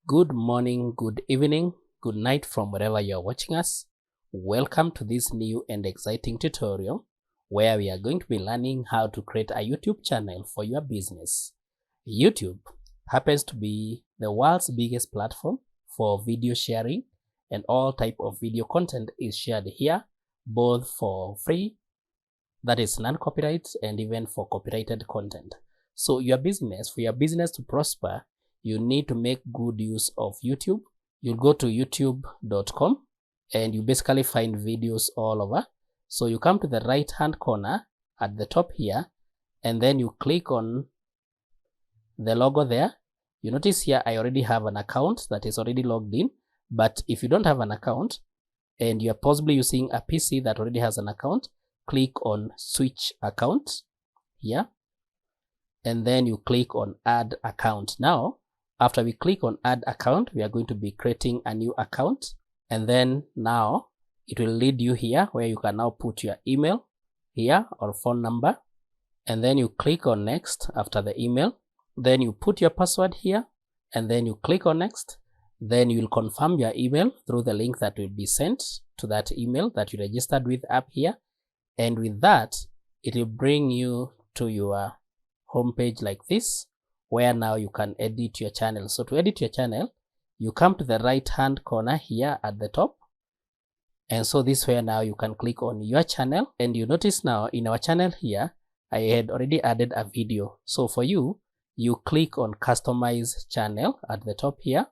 Good morning, good evening, good night from wherever you are watching us. Welcome to this new and exciting tutorial where we are going to be learning how to create a YouTube channel for your business. YouTube happens to be the world's biggest platform for video sharing, and all type of video content is shared here, both for free, that is non-copyright, and even for copyrighted content. So for your business to prosper, you need to make good use of YouTube. You'll go to youtube.com and you basically find videos all over. So you come to the right hand corner at the top here, and then you click on the logo there. You notice here I already have an account that is already logged in, but if you don't have an account and you're possibly using a PC that already has an account, click on switch account here, and then you click on add account. Now after we click on add account, we are going to be creating a new account, and then now it will lead you here where you can now put your email here or phone number, and then you click on next after the email. Then you put your password here, and then you click on next. Then you will confirm your email through the link that will be sent to that email that you registered with up here, and with that it will bring you to your homepage like this, where now you can edit your channel. So to edit your channel, you come to the right hand corner here at the top, and so this way now you can click on your channel, and you notice now in our channel here I had already added a video. So for you, you click on customize channel at the top here,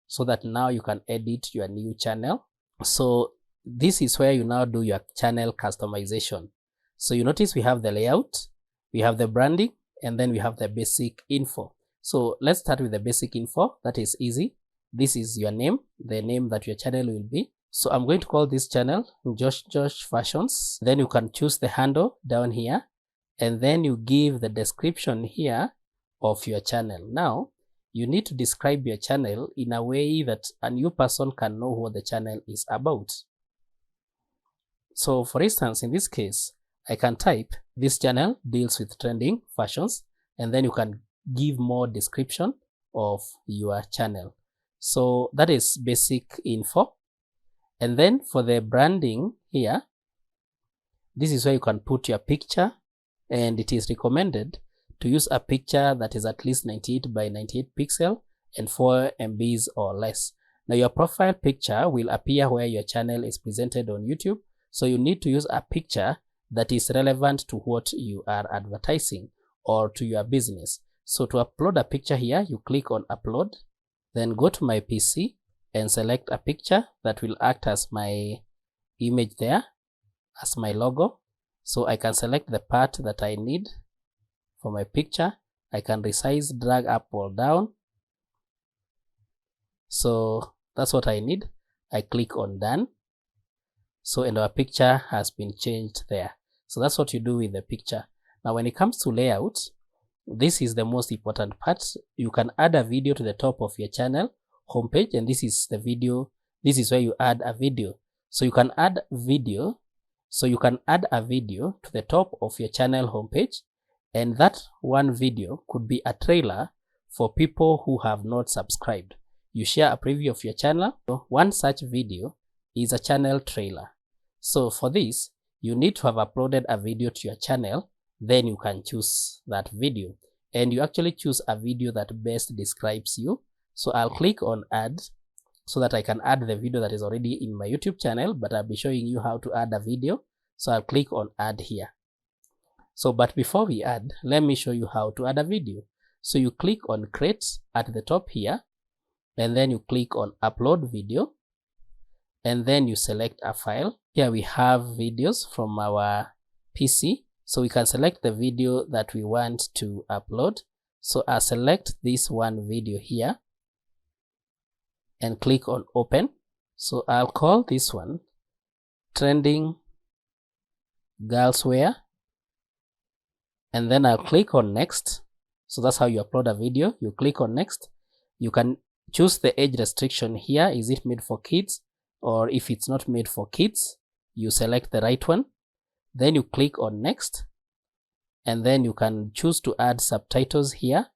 so that now you can edit your new channel. So this is where you now do your channel customization. So you notice we have the layout, we have the branding, and then we have the basic info. So let's start with the basic info. That is easy. This is your name, the name that your channel will be. So I'm going to call this channel Josh Fashions. Then you can choose the handle down here, and then you give the description here of your channel. Now you need to describe your channel in a way that a new person can know what the channel is about. So for instance, in this case, I can type this channel deals with trending fashions, and then you can give more description of your channel. So that is basic info. And then for the branding here, this is where you can put your picture, and it is recommended to use a picture that is at least 98 by 98 pixel and 4 MBs or less. Now your profile picture will appear where your channel is presented on YouTube, so you need to use a picture that is relevant to what you are advertising or to your business. So to upload a picture here, you click on upload, then go to my PC and select a picture that will act as my image there, as my logo. So I can select the part that I need for my picture. I can resize, drag up or down. So that's what I need. I click on done. So and our picture has been changed there. So that's what you do with the picture. Now when it comes to layout, this is the most important part. You can add a video to the top of your channel homepage, and this is the video. This is where you add a video. So you can add video. So you can add a video to the top of your channel homepage, and that one video could be a trailer for people who have not subscribed. You share a preview of your channel. One such video is a channel trailer. So for this, you need to have uploaded a video to your channel, then you can choose that video, and you actually choose a video that best describes you. So I'll click on add so that I can add the video that is already in my YouTube channel, but I'll be showing you how to add a video. So I'll click on add here. So but before we add, let me show you how to add a video. So you click on create at the top here, and then you click on upload video, and then you select a file. Here we have videos from our PC, so we can select the video that we want to upload. So I'll select this one video here and click on open. So I'll call this one trending girls wear, and then I'll click on next. So that's how you upload a video. You click on next. You can choose the age restriction here. Is it made for kids? Or if it's not made for kids, you select the right one. Then you click on next, and then you can choose to add subtitles here.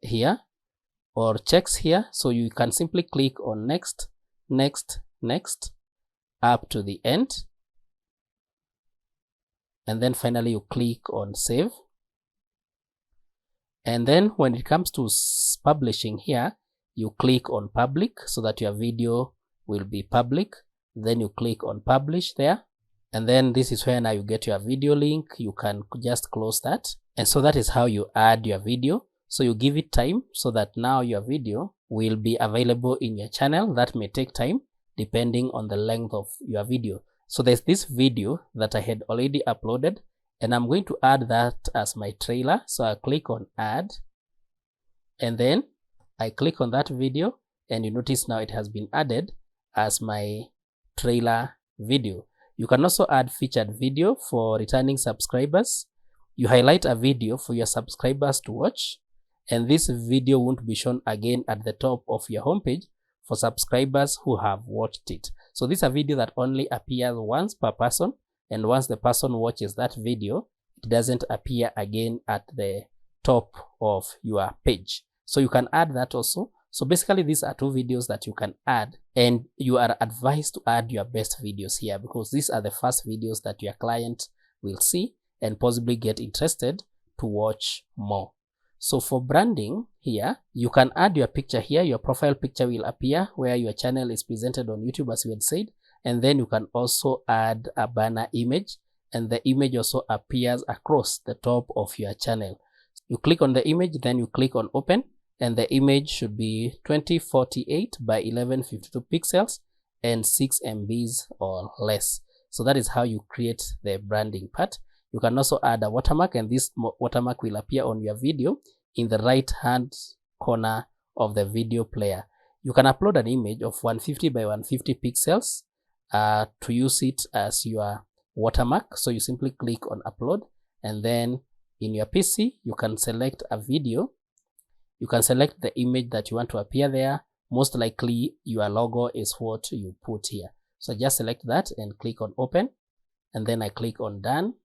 here or checks here, so you can simply click on next, next, next up to the end, and then finally you click on save. And then when it comes to publishing here, you click on public so that your video will be public. Then you click on publish there, and then this is where now you get your video link. You can just close that, and so that is how you add your video. So you give it time so that now your video will be available in your channel. That may take time depending on the length of your video. So there's this video that I had already uploaded, and I'm going to add that as my trailer. So I click on add, and then I click on that video, and you notice now it has been added as my trailer video. You can also add featured video for returning subscribers. You highlight a video for your subscribers to watch, and this video won't be shown again at the top of your homepage for subscribers who have watched it. So this is a video that only appears once per person, and once the person watches that video, it doesn't appear again at the top of your page. So you can add that also. So basically these are two videos that you can add, and you are advised to add your best videos here because these are the first videos that your client will see and possibly get interested to watch more. So for branding here, you can add your picture here. Your profile picture will appear where your channel is presented on YouTube, as we had said. And then you can also add a banner image, and the image also appears across the top of your channel. You click on the image, then you click on open, and the image should be 2048 by 1152 pixels and 6 MBs or less. So that is how you create the branding part. You can also add a watermark, and this watermark will appear on your video in the right hand corner of the video player. You can upload an image of 150 by 150 pixels to use it as your watermark. So you simply click on upload, and then in your PC you can select a video. You can select the image that you want to appear there. Most likely your logo is what you put here. So just select that and click on open, and then I click on done.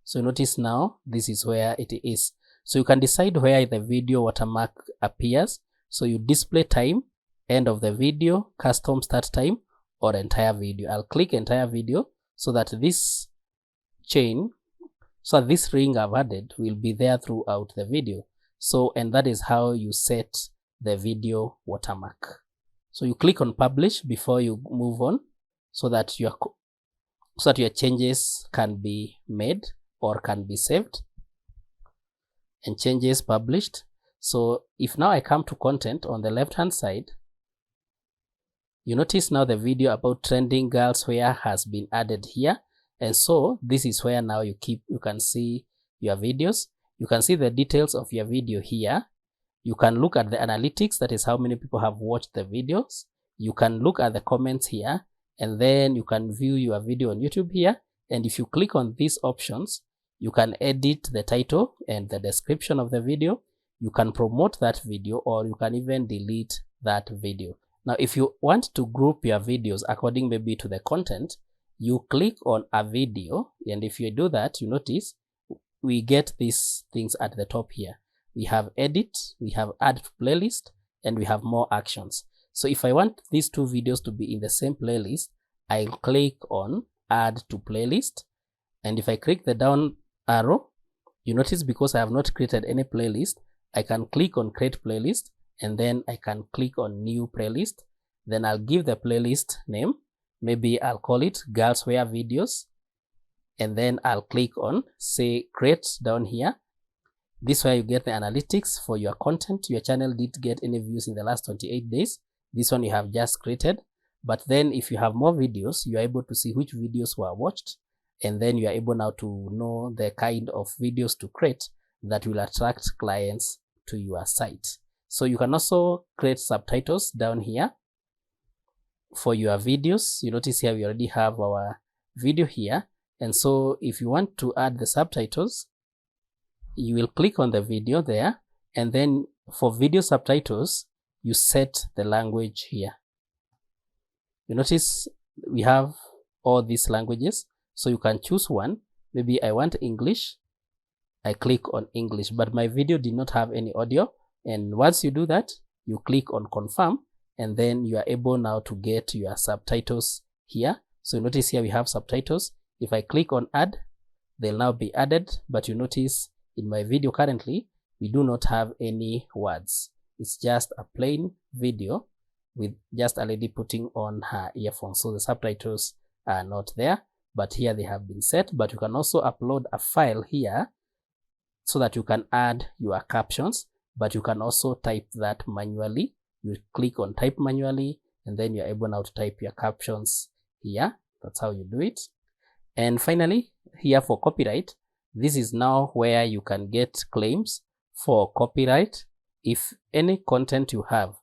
So notice now this is where it is. So you can decide where the video watermark appears. So you display time, end of the video, custom start time, or entire video. I'll click entire video so that this chain, so this ring I've added will be there throughout the video. So, and that is how you set the video watermark. So you click on publish before you move on, so that your changes can be made or can be saved, and changes published. So if now I come to content on the left hand side, you notice now the video about trending girls wear has been added here. And so this is where now you can see your videos. You can see the details of your video here. You can look at the analytics, that is how many people have watched the videos. You can look at the comments here, and then you can view your video on YouTube here. And if you click on these options, you can edit the title and the description of the video. You can promote that video, or you can even delete that video. Now, if you want to group your videos according maybe to the content, you click on a video, and if you do that, you notice we get these things at the top here. We have edit, we have add to playlist, and we have more actions. So if I want these two videos to be in the same playlist, I click on add to playlist, and if I click the down arrow, you notice because I have not created any playlist, I can click on create playlist, and then I can click on new playlist. Then I'll give the playlist name. Maybe I'll call it girls wear videos, and then I'll click on say create down here. This way you get the analytics for your content. Your channel did get any views in the last 28 days. This one you have just created. But then if you have more videos, you are able to see which videos were watched, and then you are able now to know the kind of videos to create that will attract clients to your site. So you can also create subtitles down here for your videos. You notice here we already have our video here, and so if you want to add the subtitles, you will click on the video there, and then for video subtitles you set the language here. You notice we have all these languages, so you can choose one. Maybe I want English, I click on English, but my video did not have any audio. And once you do that, you click on confirm, and then you are able now to get your subtitles here. So notice here we have subtitles. If I click on add, they'll now be added, but you notice in my video currently, we do not have any words. It's just a plain video with just a lady putting on her earphones. So the subtitles are not there, but here they have been set. But you can also upload a file here so that you can add your captions, but you can also type that manually. You click on type manually, and then you're able now to type your captions here. That's how you do it. And finally, here for copyright, this is now where you can get claims for copyright. If any content you have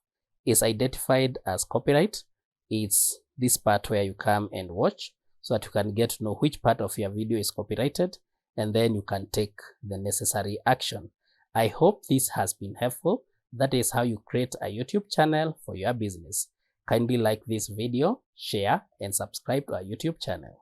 is identified as copyright, it's this part where you come and watch so that you can get to know which part of your video is copyrighted, and then you can take the necessary action. I hope this has been helpful. That is how you create a YouTube channel for your business. Kindly like this video, share, and subscribe to our YouTube channel.